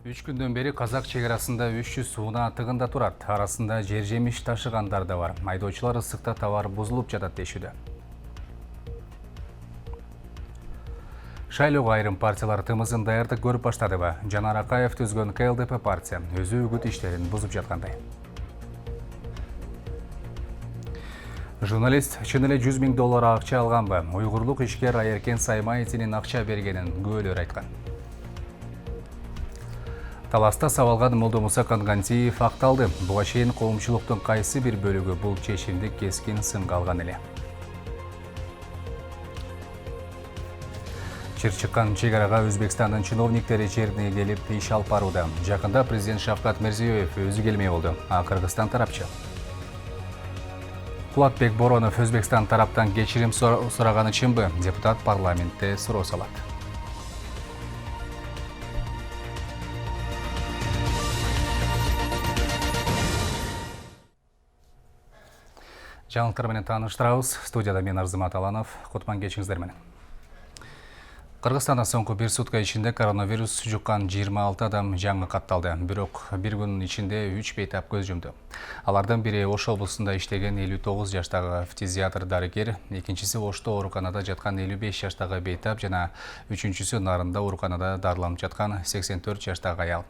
3 күндөн бери Казак чегарасында 300 сууна тыгында турат. Арасында жер жемиш ташыгандар да бар. Айдоочулар ысыкта товар бузулуп жатат дешүүдө. Шайлоого айрым партиялар тымызын даярдык көрүп баштадыбы? Жанар Акаев түзгөн КЛДП партия өзү үгүт иштерин бузуп жаткандай. Журналист чын эле 100 000 доллар акча алганбы? Уйгурлук ишкер Айеркен Саймаевдин акча бергенин күбөлөр айткан. Таласта сабалган Молдомуса Кангантиев акталды. Буга чейин коомчулуктун кайсы бир бөлүгү бул чечимди кескин сынга алган эле. Чыр чыккан чегарага Өзбекстандын чиновниктери жерине келип иш алып барууда. Жакында президент Шавкат Мирзиёев өзү келмей болду, а Кыргызстан тарапчы. Кулатбек Боронов Өзбекстан тараптан кечирим сураганы чынбы? Депутат парламентте суроо салат. Жаңылыктар менен тааныштырабыз. Студияда мен Арзымат Аланов. Кутман кечиңиздер менен. Кыргызстанда соңку бир сутка ичинде коронавирус жуккан 26 адам жаңы катталды. Бирок бир күнүн ичинде 3 бейтап көз жумду. Алардын бири Ош облусунда иштеген 59 жаштагы фтизиатр дарыгер, экинчиси Ошто ооруканада жаткан 55 жаштагы бейтап жана үчүнчүсү Нарында ооруканада дарыланып жаткан 84 жаштагы аял.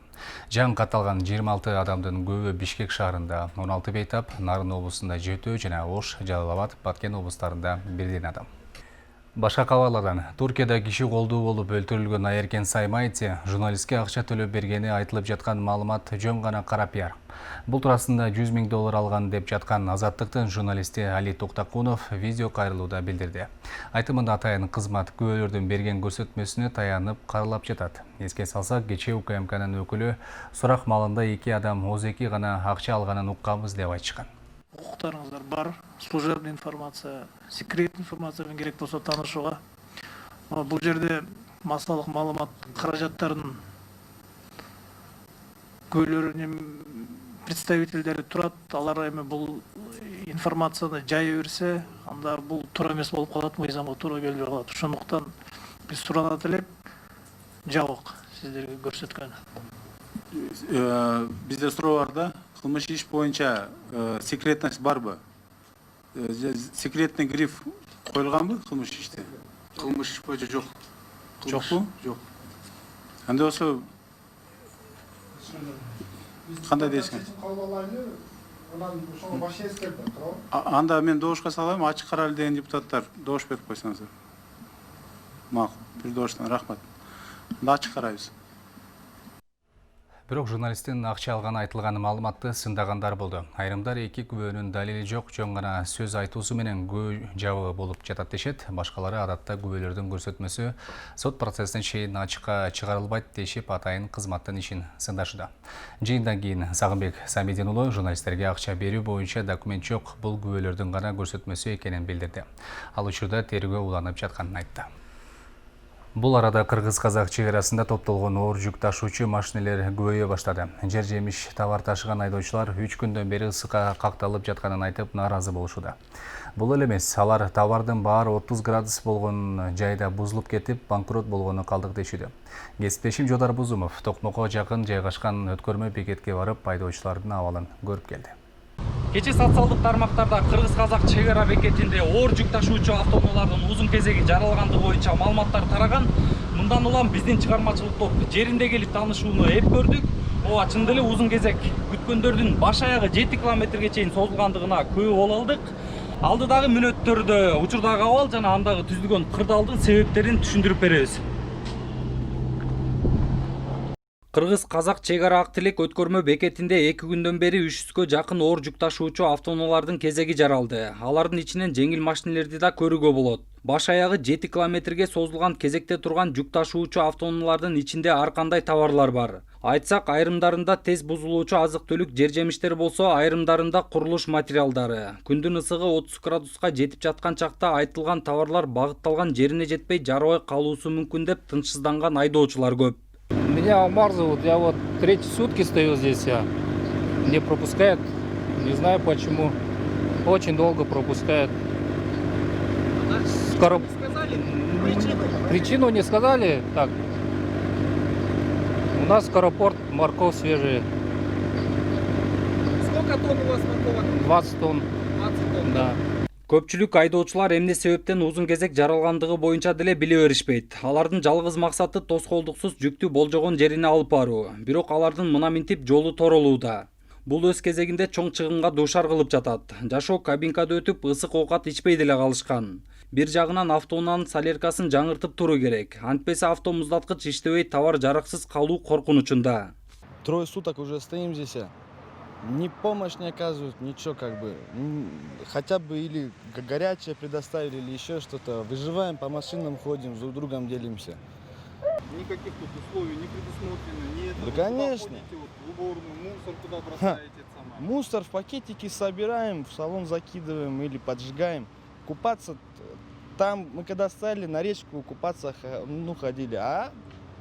Жаңы катталган 26 адамдын көбү Бишкек шаарында, 16 бейтап Нарын облусунда 7 жана Ош, Жалал-Абад, Баткен облустарында бирден адам. Башка кабарлардан Туркияда киши колдуу болуп өлтүрүлгөн Айеркен Саймаевди журналистке акча төлөп бергени айтылып жаткан маалымат жөн гана кара пиар. Бул туурасында 100 000 доллар алган деп жаткан Азаттыктын журналисти Али Токтакунов видео кайрылууда билдирди. Айтымында атайын кызмат күбөлөрдүн берген көрсөтмөсүнө таянып каралап жатат. Эске салсак, кечээ УКМКнын өкүлү сурак маалында 2 адам ооз-2 гана акча алганын укканбыз деп айтышкан. Құқықтарыңыздар бар, служебный информация, секретный информация керек болса танышуға. Бұл жерде масалық маалымат қаражаттарын көйлерінен представительдері тұрат, алар эми бұл информацияны жай берсе, анда бұл тура эмес болуп калат, мыйзамга туура келбей калат. Ошондуктан биз сурана элек жабык сиздерге көрсөткөн. Бизде суроо бар да. Кылмыш иш боюнча секретность барбы? Секретный гриф коюлганбы кылмыш иште? Кылмыш иш боюнча жок. Жокпу? Жок. Анда болсо кандай дейсиң? Анда мен добушка салам, ачык карайлы деген депутаттар добуш берип койсоңуздар. Макул, бир добуштан рахмат. Анда ачык карайбыз. Бирок журналисттин акча алганы айтылган маалыматты сындагандар болду. Айрымдар эки күбөнүн далили жок, жөн гана сөз айтуусу менен күбө жабы болуп жатат дешет. Башкалары адатта күбөлөрдүн көрсөтмөсү сот процессине чейин ачыкка чыгарылбайт дешип атайын кызматтын ишин сындашууда. Жыйындан кийин Сагынбек Самидин уулу журналисттерге акча берүү боюнча документ жок, бул күбөлөрдүн гана көрсөтмөсү экенин билдирди. Ал учурда тергөө уланып жатканын айтты. Бул арада Кыргыз-Казак чегарасында топтолгон оор жүк ташуучу машинелер көбөйө баштады. Жер жемиш товар ташыган айдоочулар 3 күндөн бери ысыкка какталып жатканын айтып нааразы болушууда. Бул эле эмес, алар товардын баары 30 градус болгон жайда бузулуп кетип, банкрот болгону калдык дешүүдө. Кесиптешим Жодар Бузумов Токмокко жакын жайгашкан өткөрмө бекетке барып, айдоочулардын абалын көрүп келди. Кечээ социалдык тармактарда Кыргыз-Казак чегара бекетинде оор жүк ташуучу автоунаалардын узун кезеги жаралгандыгы боюнча маалыматтар тараган. Мындан улам биздин чыгармачылык топ жеринде келип таанышууну эп көрдүк. Ооба чын эле узун кезек күткөндөрдүн баш аягы 7 километрге чейин созулгандыгына күбө боло алдык. Алдыдагы мүнөттөрдө учурдагы абал жана андагы түзүлгөн кырдаалдын себептерин түшүндүрүп беребиз. Кыргыз-Казак чегара ак тилек өткөрмө бекетинде 2 күндөн бери 300гө жакын оор жүк ташуучу автоунаалардын кезеги жаралды. Алардын ичинен жеңил машинелерди да көрүүгө болот. Баш аягы 7 километрге созулган кезекте турган жүк ташуучу автоунаалардын ичинде ар кандай товарлар бар. Айтсак, айрымдарында тез бузулуучу азык-түлүк жер жемиштер болсо, айрымдарында курулуш материалдары. Күндүн ысыгы 30 градуска жетип жаткан чакта айтылган товарлар багытталган жерине жетпей жарабай калуусу мүмкүн деп тынчсызданган айдоочулар көп. Меня Омар зовут, я вот 3 сутки стою здесь, не пропускает, не знаю почему, очень долго пропускает. Скоро... Причину не сказали, так, У нас скоропорт, морковь свежая. Сколько тонн у вас морковок? 20 тонн. 20 тонн. Да. Көпчүлүк айдоочулар эмне себептен узун кезек жаралгандыгы боюнча деле биле беришпейт. Алардын жалгыз максаты тоскоолдуксуз жүктү болжогон жерине алып баруу. Бирок алардын мына минтип жолу торолууда. Бул өз кезегинде чоң чыгымга дуушар кылып жатат. Жашоо кабинкада өтүп ысык оокат ичпей деле калышкан. Бир жагынан автоунаанын соляркасын жаңыртып туруу керек. Антпесе авто муздаткыч иштебей товар жараксыз калуу коркунучунда. Трое суток уже стоим здесь. Ни помощь не оказывают, ничего как бы. Хотя бы или горячее предоставили, или еще что-то. Выживаем, по машинам ходим, друг другом делимся. Никаких тут условий не предусмотрено, ни это. Да, вот конечно. Куда ходите, вот, в уборную, мусор куда бросаете, самое. Мусор в пакетики собираем, в салон закидываем или поджигаем. Купаться там, мы когда стали на речку купаться, ходили. А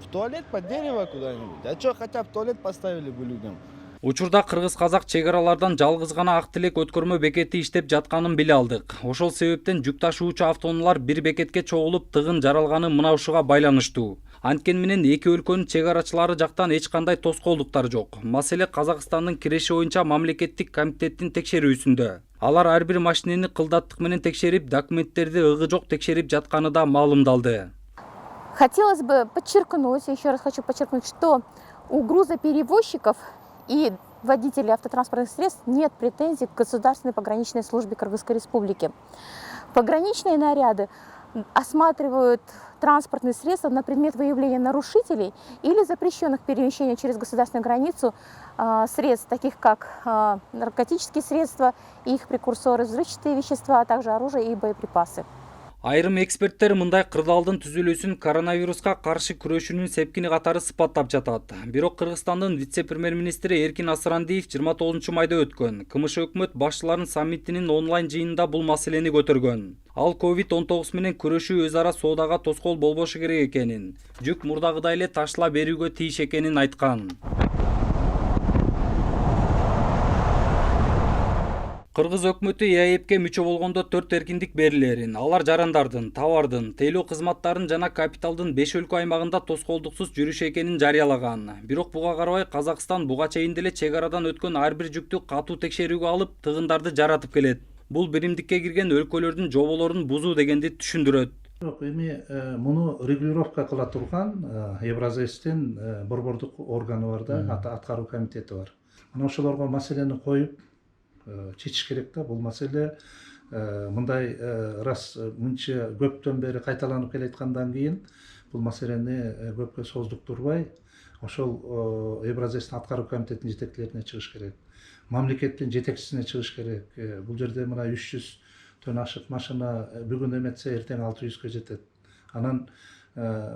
в туалет под дерево куда-нибудь? А что, хотя бы туалет поставили бы людям? Учурда кыргыз-казак чек аралардан жалгыз гана Ак Тилек өткөрмө бекети иштеп жатканын биле алдык. Ошол себептен жүк ташуучу автоунаалар бир бекетке чогулуп тыгын жаралганы мына ушуга байланыштуу. Анткени менен эки өлкөнүн чек арачылары жактан эч кандай тоскоолдуктар жок. Маселе Казакстандын киреши боюнча мамлекеттик комитеттин текшерүүсүндө. Алар ар бир машинени кылдаттык менен текшерип, документтерди ыгы жок текшерип жатканы да маалымдалды. Хотелось бы подчеркнуть, еще раз хочу подчеркнуть, что у грузоперевозчиков и водителей автотранспортных средств нет претензий к Государственной пограничной службе Кыргызской Республики. Пограничные наряды осматривают транспортные средства на предмет выявления нарушителей или запрещенных перемещений через государственную границу средств, таких как наркотические средства, их прекурсоры, взрывчатые вещества, а также оружие и боеприпасы. Айрым эксперттер мындай кырдаалдын түзүлүүсүн коронавируска каршы күрөшүүнүн сепкини катары сыпаттап жатат. Бирок Кыргызстандын вице-премьер-министри Эркин Асырандиев 29-майда өткөн КМШ өкмөт башчыларынын саммитинин онлайн жыйынында бул маселени көтөргөн. Ал COVID-19 менен күрөшүү өз ара соодага тоскоол болбошу керек экенин, жүк мурдагыдай эле ташыла берүүгө тийиш экенин айткан. Кыргыз өкмөтү ЕАЭПке мүчө болгондо 4 эркиндик берилерин, алар жарандардын, товардын, тейлөө кызматтарын жана капиталдын 5 өлкө аймагында тоскоолдуксуз жүрүш экенин жарыялаган. Бирок буга карабай Казакстан буга чейин деле чек арадан өткөн ар бир жүктү катуу текшерүүгө алып, тыгындарды жаратып келет. Бул биримдикке кирген өлкөлөрдүн жоболорун бузуу дегенди түшүндүрөт. Бирок эми муну регулировка кыла турган Евразэстин борбордук органы бар да, аткаруу комитети бар. Мына ошолорго маселени коюп чечиш керек да. Бул маселе мындай раз мынча көптөн бери кайталанып келаткандан кийин бул маселени көпкө создуктурбай ошол Евразэстин аткаруу комитетинин жетекчилерине чыгыш керек. Мамлекеттин жетекчисине чыгыш керек. Бул жерде мына 300 төн ашык машина бүгүн эметсе эртең 600-кө жетет. Анан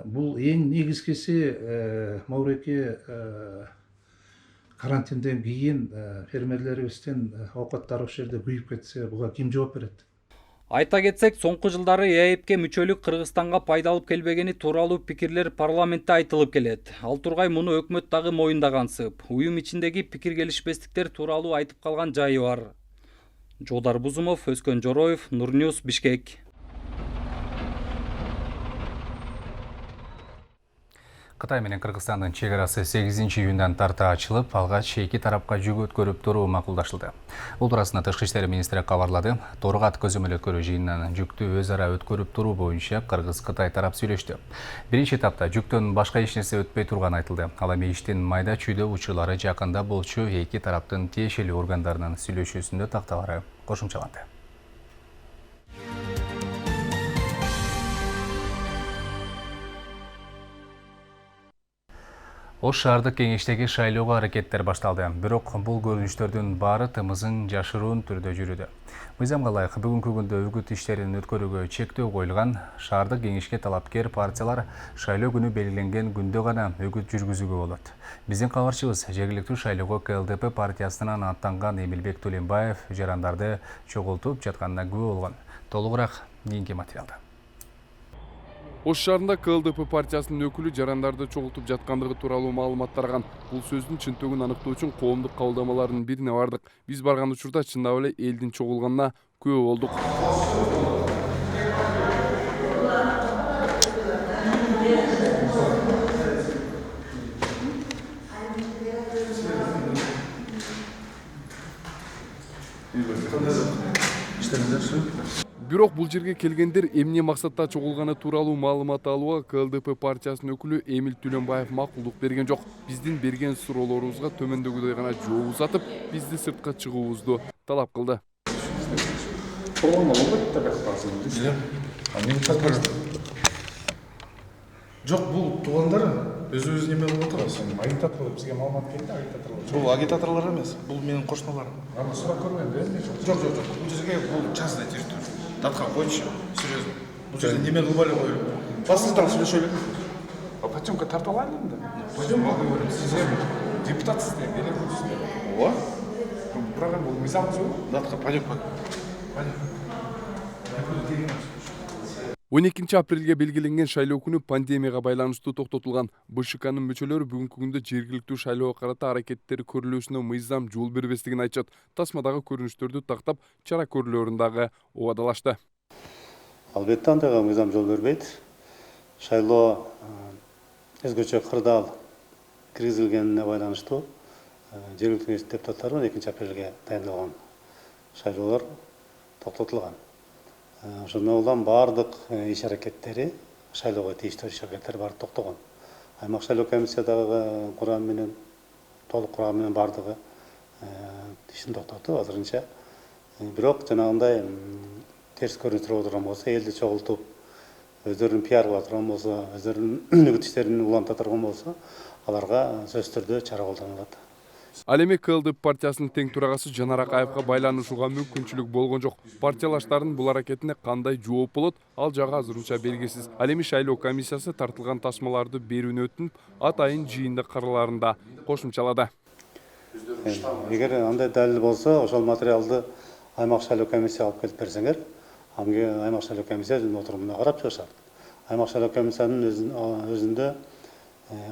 бул эң негизгиси Мауреки карантинден кийин фермерлерибиздин оокаттары ошол жерде күйүп кетсе, буга ким жооп берет? Айта кетсек, соңку жылдары ЕАЭПке мүчөлүк Кыргызстанга пайда алып келбегени тууралуу пикирлер парламентте айтылып келет. Ал тургай муну өкмөт дагы моюндагансып, уюм ичиндеги пикир келишпестиктер тууралуу айтып калган жайы бар. Жодар Бузумов, Өскөн Жороев, Нурньюз, Бишкек. Кытай менен Кыргызстандын чек арасы 8-июндан тарта ачылып, алгач эки тарапка жүк өткөрүп туруу макулдашылды. Бул туурасында Тышкы иштер министри кабарлады. Торгат көзөмөл өткөрүү жыйынынан жүктү өз ара өткөрүп туруу боюнча Кыргыз-Кытай тарап сүйлөштү. Биринчи этапта жүктөн башка эч нерсе өтпөй турганы айтылды. Ал эми иштин майда чүйдө учурлары жакында болчу эки тараптын тиешелүү органдарынын сүйлөшүүсүндө такталары кошумчаланды. Ош шаардык кеңештеги шайлоого аракеттер башталды. Бирок бул көрүнүштөрдүн баары тымызын жашыруун түрдө жүрүүдө. Мыйзамга ылайык бүгүнкү күндө үгүт иштерин өткөрүүгө чектөө коюлган. Шаардык кеңешке талапкер партиялар шайлоо күнү белгиленген күндө гана үгүт жүргүзүүгө болот. Биздин кабарчыбыз жергиликтүү шайлоого КЛДП партиясынан аттанган Эмилбек Төлөнбаев жарандарды чогултуп жатканына күбө болгон. Толугураак кийинки материалда. Ош шаарында КЛДП партиясынын өкүлү жарандарды чогултуп жаткандыгы тууралуу маалымат тараган. Бул сөздүн чынтөгүн анықтоо үчүн коомдук кабылдамалардын бирине бардык. Биз барган учурда чындап эле элдин чогулганына күбө болдук. Бирок бул жерге келгендер эмне максатта чогулганы тууралуу маалымат алууга КЛДП партиясынын өкүлү Эмил Түлөнбаев макулдук берген жок. Биздин берген суроолорубузга төмөндөгүдөй гана жооп узатып, бизди сыртка чыгуубузду талап кылды. Жоқ, бұл туғандар өз-өз неме болып отыр. Агитатор болып бізге маалымат келді, агитаторлар. Бұл агитаторлар емес, бұл менің қошыналарым. Аны сұрақ көрмеймін, бәріне жоқ. Жоқ. Бұл жерге бұл частная территория. Датқа қойшы, серьезно. Бұл жерде немен қылбайлы қойылып. Басыңыздан сөйлесейлік. А почемка тартып алайын енді? Пойдем, говорим, сіз депутатсыз деп, бере көрсіздер. О? Программа бұл мизамыз ғой? Датқа, пойдем. 12 апрелге белгиленген шайлоо күнү пандемияга байланыштуу токтотулган. БШКнын мүчөлөрү бүгүнкү күндө жергиликтүү шайлоого карата аракеттери көрүлүүсүнө мыйзам жол бербестигин айтышат. Тасмадагы көрүнүштөрдү тактап, чара көрүүлөрүн дагы убадалашты. Албетте андайга мыйзам жол бербейт. Шайлоо өзгөчө кырдаал киргизилгенине байланыштуу жергиликтүү депутаттардын 2 апрелге дайындалган шайлоолор токтотулган. Ошондон бардык иш аракеттери, шайлоого тийиштүү иш аракеттери баары токтогон. Аймак шайлоо комиссиядагы курам менен, толук курам менен бардыгы ишин токтотуп азырынча. Бирок жанагындай терс көрүнүп турган болсо, элди чогултуп, өздөрүнүн пиар кыла турган болсо, өздөрүнүн үгүт иштерин уланта турган болсо, аларга сөзсүз түрдө чара колдонулат. Ал эми КЛДП партиясынын тең турагасы Жанар Акаевга байланышууга мүмкүнчүлүк болгон жок. Партиялаштардын бул аракетине кандай жооп болот, ал жагы азырынча белгисиз. Ал эми шайлоо комиссиясы тартылган тасмаларды берүүнү өтүнүп, атайын жыйында кырылаарында кошумчалады. Эгер андай далил болсо, ошол материалды аймак шайлоо комиссияга алып келип берсеңер, аймак шайлоо комиссия отурумуна карап чыгышат. Аймак шайлоо комиссиянын өзүндө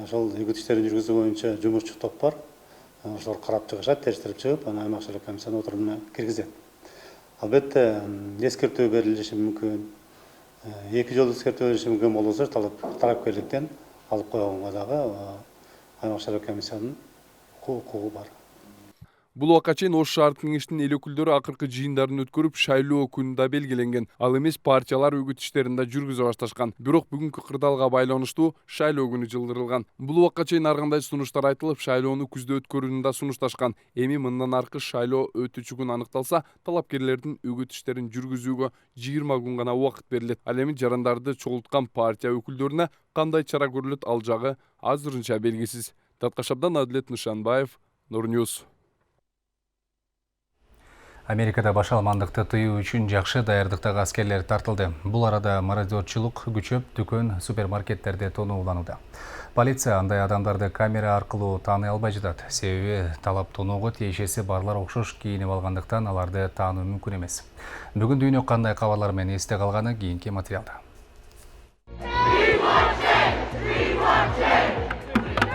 ошол үгүт иштерин жүргүзүү боюнча жумушчу топ бар. Ошолор карап чыгышат, териштирип чыгып, анан аймак шайлоо комиссиянын отурумуна киргизет. Албетте эскертүү берилиши мүмкүн. 2 жолу эскертүү берилиши мүмкүн болсо, талапкерликтен алып койгонго дагы аймак шайлоо комиссиянын укугу бар. Бул убакка чейин Ош шаардык кеңештин эл өкүлдөрү акыркы жыйындарын өткөрүп, шайлоо күнү белгиленген. Ал эмес партиялар үгүт иштерин да жүргүзө башташкан. Бирок бүгүнкү кырдаалга байланыштуу шайлоо күнү жылдырылган. Бул убакка чейин ар кандай сунуштар айтылып, шайлоону күздө өткөрүүнү да сунушташкан. Эми мындан аркы шайлоо өтүүчү күн аныкталса, талапкерлердин үгүт иштерин жүргүзүүгө 20 күн гана убакыт берилет. Ал эми жарандарды чогулткан партия өкүлдөрүнө кандай чара көрүлөт, ал жагы азырынча белгисиз. Таткашабдан Адилет Нышанбаев, Нурньюз. Америкада башаламандыкты тыюу үчүн жакшы даярдыктагы аскерлер тартылды. Бул арада мародерчулук күчөп, дүкөн, супермаркеттерде тонууланууда. Полиция андай адамдарды камера аркылуу тааный албай жатат. Себеби талап тоноого тиешеси барлар окшош кийинип алгандыктан аларды таануу мүмкүн эмес. Бүгүн дүйнө кандай кабарлар менен эсте калганы кийинки материалда.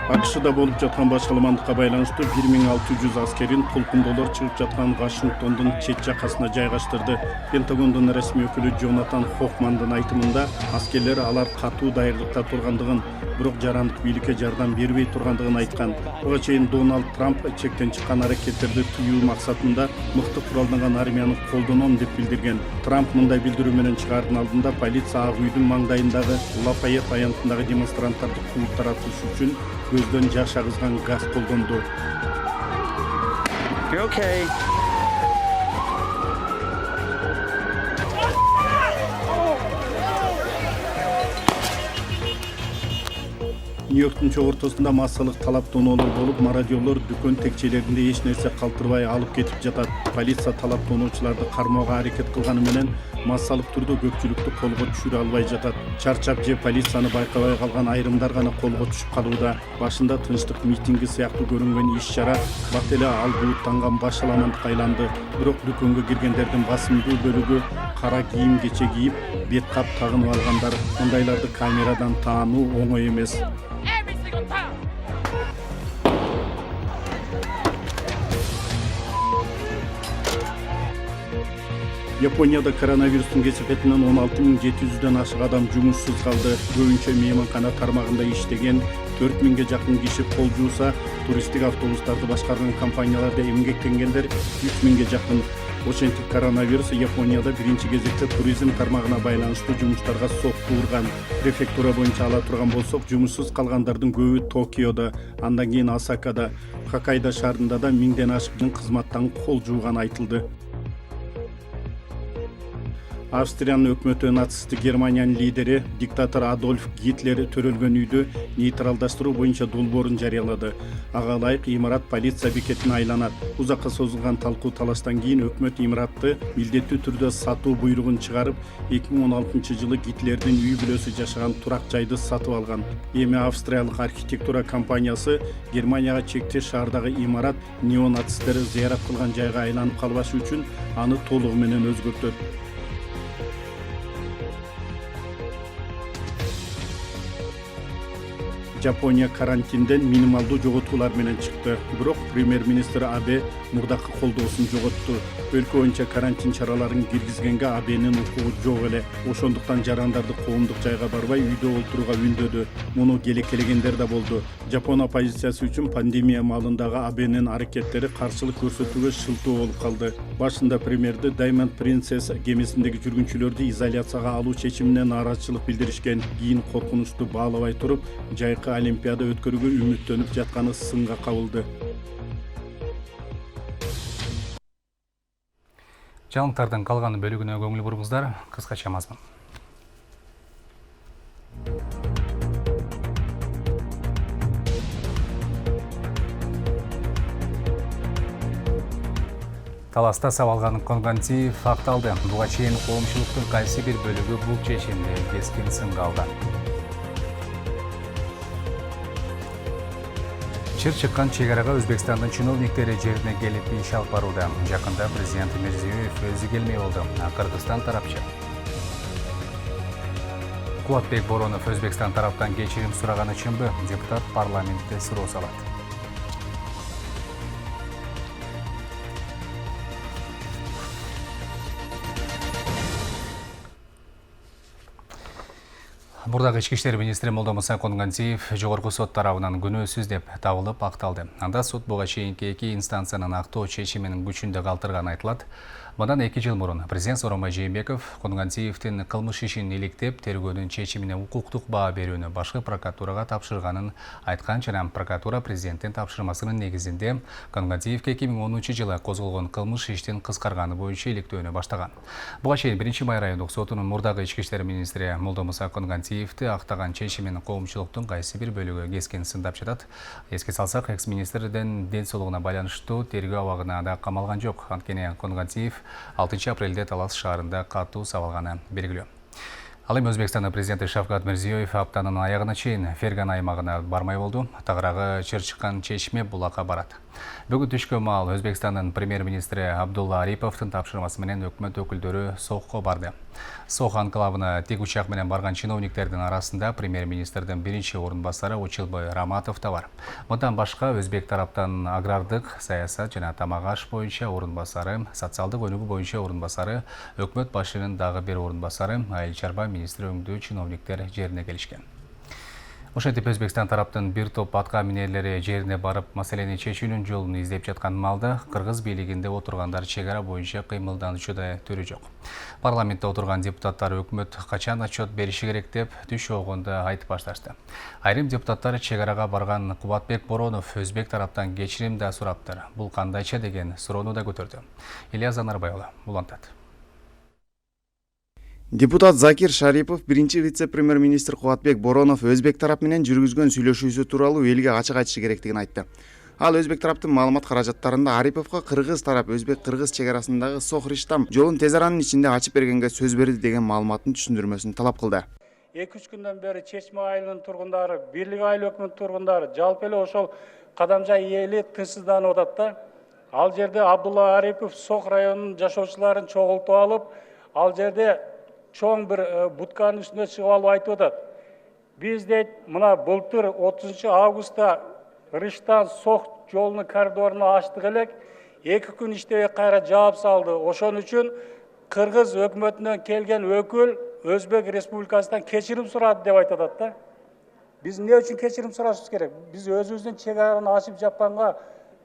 АКШда болуп жаткан башкаламандыкка байланыштуу 1600 аскерин толкундолор чыгып жаткан Вашингтондун чет жакасына жайгаштырды. Пентагондун расмий өкүлү Джонатан Хоффмандын айтымында аскерлер алар катуу даярдыкта тургандыгын, бирок жарандык бийликке жардам бербей тургандыгын айткан. Буга чейин Дональд Трамп чектен чыккан аракеттерди тыюу максатында мыкты куралданган армияны колдоном деп билдирген. Трамп мындай билдирүү менен чыгаардын алдында полиция Ак үйдүн маңдайындагы Лафайет аянтындагы демонстранттарды кууп таратыш үчүн көздөн жаш агызган газ колдонду. Нью-Йорктун чок ортосунда массалык талап тоноолор болуп, мародерлор дүкөн текчелеринде эч нерсе калтырбай алып кетип жатат. Полиция талап тоноочуларды кармоого аракет кылганы менен массалык түрдө көпчүлүктү колго түшүрө албай жатат. Чарчап же полицияны байкабай калган айрымдар гана колго түшүп калууда. Башында тынчтык митинги сыяктуу көрүнгөн иш-чара бат эле албуттанган башаламандыкка айланды. Бирок дүкөнгө киргендердин басымдуу бөлүгү кара кийим кече кийип, бет кап тагынып алгандар. Мындайларды камерадан таануу оңой эмес. Японияда коронавирустун кесепетинен 16.700дөн ашык адам жумушсуз калды. Көбүнчө мейманкана тармагында иштеген 4000ге жакын киши кол жууса, туристтик автобустарды башкарган компанияларда эмгектенгендер 3000ге жакын. Ошентип коронавирус Японияда биринчи кезекте туризм тармагына байланыштуу жумуштарга сокку урган. Префектура боюнча ала турган болсок, жумушсуз калгандардын көбү Токиодо, андан кийин Осакада, Хоккайдо шаарында да миңден ашык кызматтан кол жууганы айтылды. Австриянын өкмөтү нацисттик Германиянын лидери диктатор Адольф Гитлер төрөлгөн үйдү нейтралдаштыруу боюнча долбоорун жарыялады. Ага ылайык имарат полиция бекетине айланат. Узакка созулган талкуу талаштан кийин өкмөт имаратты милдеттүү түрдө сатуу буйругун чыгарып, 2016-жылы Гитлердин үй бүлөсү жашаган турак жайды сатып алган. Эми австриялык архитектура компаниясы Германияга чектеш шаардагы имарат неонацисттер зыярат кылган жайга айланып калбашы үчүн аны толугу менен өзгөртөт. Japonya карантинден минималдуу жоготуулар менен чыкты. Бирок премьер-министр Абе мурдакы колдоосун жоготту. Өлкө боюнча карантин чараларын киргизгенге Абенин укугу жок эле. Ошондуктан жарандарды коомдук жайга барбай үйдө олтурууга үндөдү. Муну келекелегендер да болду. Жапон оппозициясы үчүн пандемия маалындагы Абенин аракеттери каршылык көрсөтүүгө шылтоо болуп калды. Башында премьерди Diamond Princess кемесиндеги жүргүнчүлөрдү изоляцияга алуу чечимине нааразычылык билдиришкен. Кийин коркунучту баалабай туруп, жайкы Олимпиада өткөрүүгө үмүттөнүп жатканы сынга кабылды. Жаңылыктардын калган бөлүгүнө көңүл буруңуздар, кыскача мазмун. Таласта сабалган Конгантиев акталды. Буга чейин коомчулуктун кайсы бир бөлүгү бул чечимди кескин сынга алган. Чыр чыккан чегарага Өзбекстандын чиновниктери жерине келип иш алып барууда. Жакында президент Мирзиёев өзү келмей болду. Кыргызстан тарапчы. Кубатбек Боронов Өзбекстан тараптан кечирим сураганы чынбы? Депутат парламентте суроо салат. Мурдагы ички иштер министри Молдомуса Конгантиев жогорку сот тарабынан күнөөсүз деп табылып акталды. Анда сот буга чейинки эки инстанциянын актоо чечиминин күчүндө калтырганы айтылат. Мындан 2 жыл мурун президент Сооронбай Жээнбеков Конгантиевдин кылмыш ишин иликтеп, тергөөнүн чечимине укуктук баа берүүнү башкы прокуратурага тапшырганын айткан жана прокуратура президенттин тапшырмасынын негизинде Конгантиевге 2010-жылы козголгон кылмыш иштин кыскарганы боюнча иликтөөнү баштаган. Буга чейин 1-май райондук сотунун мурдагы ички иштер министри Молдомуса Конгантиевди актаган чечимин коомчулуктун кайсы бир бөлүгү кескин сындап жатат. Эске салсак, экс-министрдин ден соолугуна байланыштуу тергөө абагына да камалган жок. Анткени Конгантиев 6 апрелде Талас шаарында катуу сабалганы белгилүү. Ал эми Өзбекстандын президенти Шавкат Мирзиёев аптанын аягына чейин Ферган аймагына бармай болду. Тагыраагы чыр чыккан чечме булакка барат. Бүгүн түшкө маал Өзбекстандын премьер-министри Абдулла Ариповдун тапшырмасы менен өкмөт өкүлдөрү Сохко барды. Сох анклавына тик учак менен барган чиновниктердин арасында премьер-министрдин биринчи орун басары Училбой Раматов да бар. Мындан башка өзбек тараптан агрардык, саясат жана тамак аш боюнча орун басары, социалдык өнүгүү боюнча орун басары, өкмөт башчынын дагы бир орун басары, айыл чарба министри өңдүү чиновниктер жерине келишкен. Ошентип Өзбекстан тараптын бир топ атка минерлери жерине барып маселени чечүүнүн жолун издеп жаткан маалда кыргыз бийлигинде отургандар чегара боюнча кыймылдануучу түрү жок. Парламентте отурган депутаттар өкмөт качан отчет бериши керек деп түш огондо айтып башташты. Айрым депутаттар чегарага барган Кубатбек Боронов өзбек тараптан кечирим да сураптыр. Бул кандайча деген суроону да көтөрдү. Ильяс Анарбайұлы улантат. Депутат Закир Шарипов биринчи вице-премьер-министр Кубатбек Боронов өзбек тарап менен жүргүзгөн сүйлөшүүсү тууралуу элге ачык айтышы керектигин айтты. Ал өзбек тараптын маалымат каражаттарында Ариповго кыргыз тарап өзбек-кыргыз чегарасындагы Сох-Риштам жолун тез аранын ичинде ачып бергенге сөз берди деген маалыматтын түшүндүрмөсүн талап кылды. 2-3 күндөн бери Чечме айылынын тургундары, Бирлик айыл өкмөтүнүн тургундары жалпы эле ошол Кадамжай эли тынчсызданып атат да. Ал жерде Абдулла Арипов Сох районунун жашоочуларын чогултуп алып, ал жерде чоң бир бутканын үстүнө чыгып алып айтып атат. Биз дейт, мына былтыр 30 августта Риштан Сох жолунун коридоруну ачтык элек, 2 күн иштебей кайра жаап салды. Ошон үчүн Кыргыз өкмөтүнөн келген өкүл Өзбек Республикасынан кечирим сурады деп айтат да. Биз эмне үчүн кечирим сурашыбыз керек? Биз өзүбүздүн чегараны ачып жапканга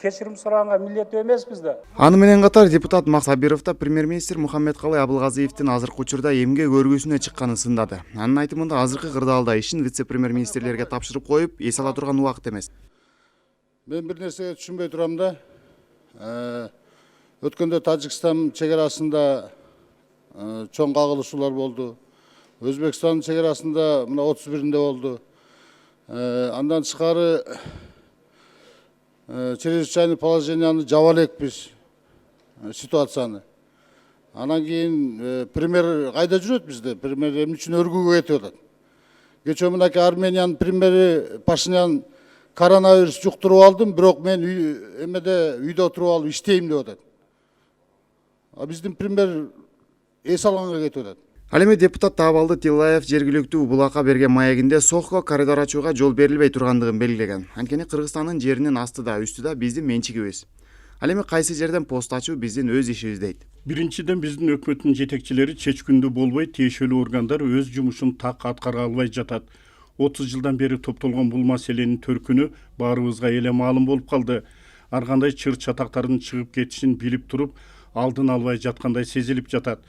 кечирим сураганга милдеттүү эмеспиз да. Аны менен катар депутат Сабиров да премьер-министр Мухаммедкалый Абылгазиевдин азыркы учурда эмгек өргүүсүнө чыкканын сындады. Анын айтымында азыркы кырдаалда ишин вице-премьер-министрлерге тапшырып коюп, эс ала турган убакыт эмес. Мен бир нерсеге түшүнбөй турам да. Өткөндө Тажикстан чегарасында чоң кагылышуулар болду. Өзбекстан чегарасында мына 31-нде болду. Андан тышкары чрезвычайный положенияны жаба элекпиз ситуацияны. Анан кийин премьер кайда жүрөт бизде? Премьер эмне үчүн өргүүгө кетип атат? Кечээ мынакей Армениянын премьери Пашинян коронавирус жуктуруп алдым, бирок мен эмеде үйдө отуруп алып иштейм деп атат. А биздин премьер эс алганга кетип атат. Ал эми депутат Табалды Тилаев жергиликтүү булакка берген маегинде Сохко коридор ачууга жол берилбей тургандыгын белгилеген. Анткени Кыргызстандын жеринин астыда, үстүдө биздин менчигибиз. Ал эми кайсы жерден пост ачуу биздин өз ишибиз дейт. Биринчиден биздин өкмөттүн жетекчилери чечкүндүү болбой, тиешелүү органдар өз жумушун так аткара албай жатат. 30 жылдан бери топтолгон бул маселенин төркүнү баарыбызга эле маалым болуп калды. Ар кандай чыр чатактардын чыгып кетишин билип туруп, алдын албай жаткандай сезилип жатат.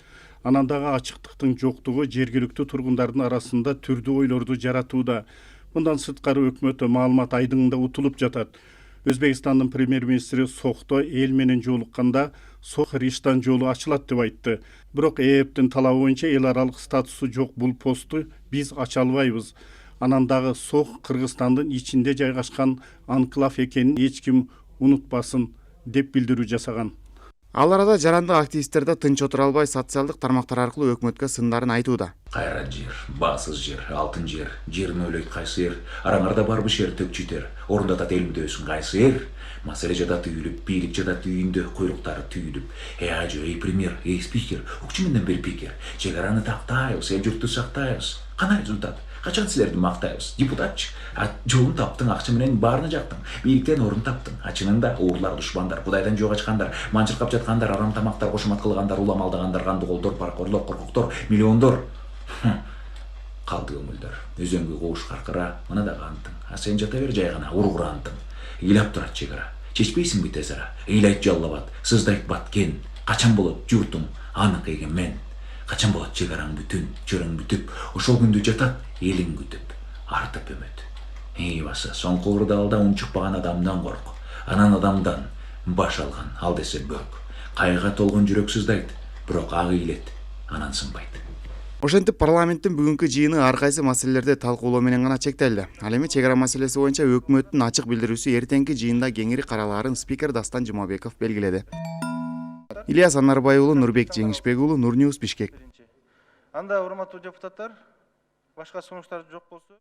Анан дагы ачыктыктын жоктугу жергиликтүү тургундардын арасында түрдүү ойлорду жаратууда. Мындан сырткары өкмөт маалымат айдыңында утулуп жатат. Өзбекстандын премьер-министри Сохто эл менен жолукканда Сох Риштан жолу ачылат деп айтты. Бирок ЭЭПтин талабы боюнча эл аралык статусу жок бул посту биз ача албайбыз. Анан дагы Сох Кыргызстандын ичинде жайгашкан анклав экенин эч ким унутпасын деп билдирүү жасаган. Ал арада жарандык активисттер да тынч отура албай социалдык тармактар аркылуу өкмөткө сындарын айтууда. Кайрат жер, баасыз жер, алтын жер, жерин ойлойт кайсы эр, араңарда барбы шер төкчүтер, орундатат эл мүдөөсүн кайсы эр, маселе жада түйүлүп, бийлик жада түйүндө куйруктары түйүлүп, ажо, премьер, спикер, укчу менден бери пикер, чегараны тактайбыз, эл журтту сактайбыз. Кандай результат? Качан силерди мактайбыз? Депутатчы, жолун таптың, акча менен баарына жактың, бийликтен орун таптың. Чынында уурлар, душмандар, Кудайдан жок ачкандар, манчыркап жаткандар, арам тамактар, кошомат кылгандар, уламалдагандар, кандыголдор, паркорлор, коркоктор, миллиондор. Калды көңүлдөр. Өзөңгү кууш каркыра, мына да кантың. Сен жата бер жай гана, ургурантың. Ыйлап турат чегара. Чечпейсиңби тез ара? Ыйлайт жаллабат, сыздайт баткен. Качан болот журтуң, анык эген. Качан болот чегараң бүтүн, чөрөң бүтүп, ошол күндү жатат элиң күтүп, артып өмөт. Баса, соңку кырдаалда ун чыкпаган адамдан корк, анан адамдан баш алган, ал десе бөк. Кайгыга толгон жүрөк сыздайт, бирок ак ыйлет, анан сынбайт. Ошентип парламенттин бүгүнкү жыйыны ар кайсы маселелерди талкуулоо менен гана чектелди. Ал эми чегара маселеси боюнча өкмөттүн ачык билдирүүсү эртеңки жыйында кеңири каралаарын спикер Дастан Жумабеков белгиледи. Ильяс Анарбай уулу, Нурбек Жеңишбек уулу, Нурньюс, Бишкек. Анда урматтуу депутаттар, башка сунуштар жок болсо.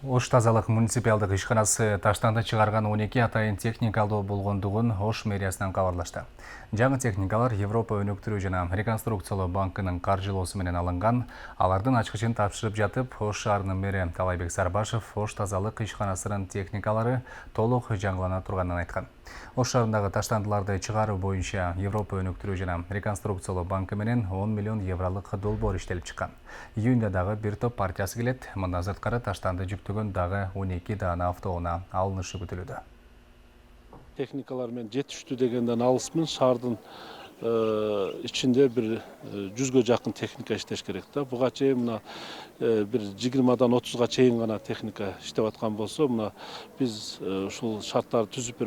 Ош тазалык муниципалдык ишканасы таштанды чыгарган 12 атайын техникалдуу болгондугун Ош мэриясынан кабарлашты. Жаңы техникалар Европа өнүктүрүү жана реконструкциялоо банкынын каржылоосу менен алынган. Алардын ачкычын тапшырып жатып, Ош шаарынын мэри Талайбек Сарбашев Ош тазалык ишканасынын техникалары толук жаңылана турганын айткан. Ош шаарындагы таштандыларды чыгаруу боюнча Европа өнүктүрүү жана реконструкциялоо банкы менен 10 миллион евролук долбоор иштелип чыккан. Июнда дагы бир топ партиясы келет. Мындан сырткары таштанды жүктөгөн дагы 12 даана автоунаа алынышы күтүлүүдө. Техникалар мен жетиштүү дегенден алысмын. Шаардын ичинде бир 100гө жакын техника иштеш керек да. Буга чейин мына бир 20дан 30га чейин гана техника иштеп аткан болсо, мына биз ушул шарттарды түзүп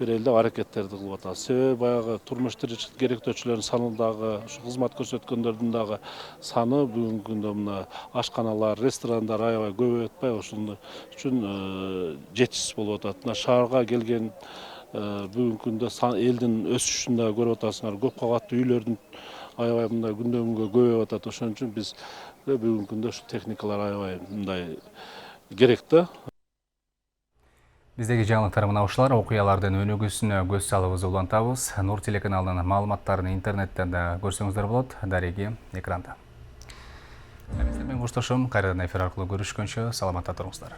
берели деп аракеттерди кылып атабыз. Себеби баягы турмуш тиричилик керектөөчүлөрдүн саны дагы, ушу кызмат көрсөткөндөрдүн дагы саны бүгүнкү күндө мына ашканалар, ресторандар аябай көбөйүп атпайбы? Ошол үчүн жетишсиз болуп атат. Мына шаарга келген бүгүнкү күндө элдин өсүшүн да көрүп атасыңар. Көп кабаттуу үйлөрдүн аябай мындай күндөн күнгө көбөйүп атат. Ошон үчүн биз бүгүнкү күндө ушу техникалар аябай мындай керек да. Биздеги жаңылыктар мына ушулар. Окуялардын өнүгүүсүнө көз салыбызды улантабыз. Нур телеканалынын маалыматтарын интернеттен да көрсөңүздөр болот. Дареги экранда. Мен коштошом. Кайрадан эфир аркылуу көрүшкөнчө саламатта туруңуздар.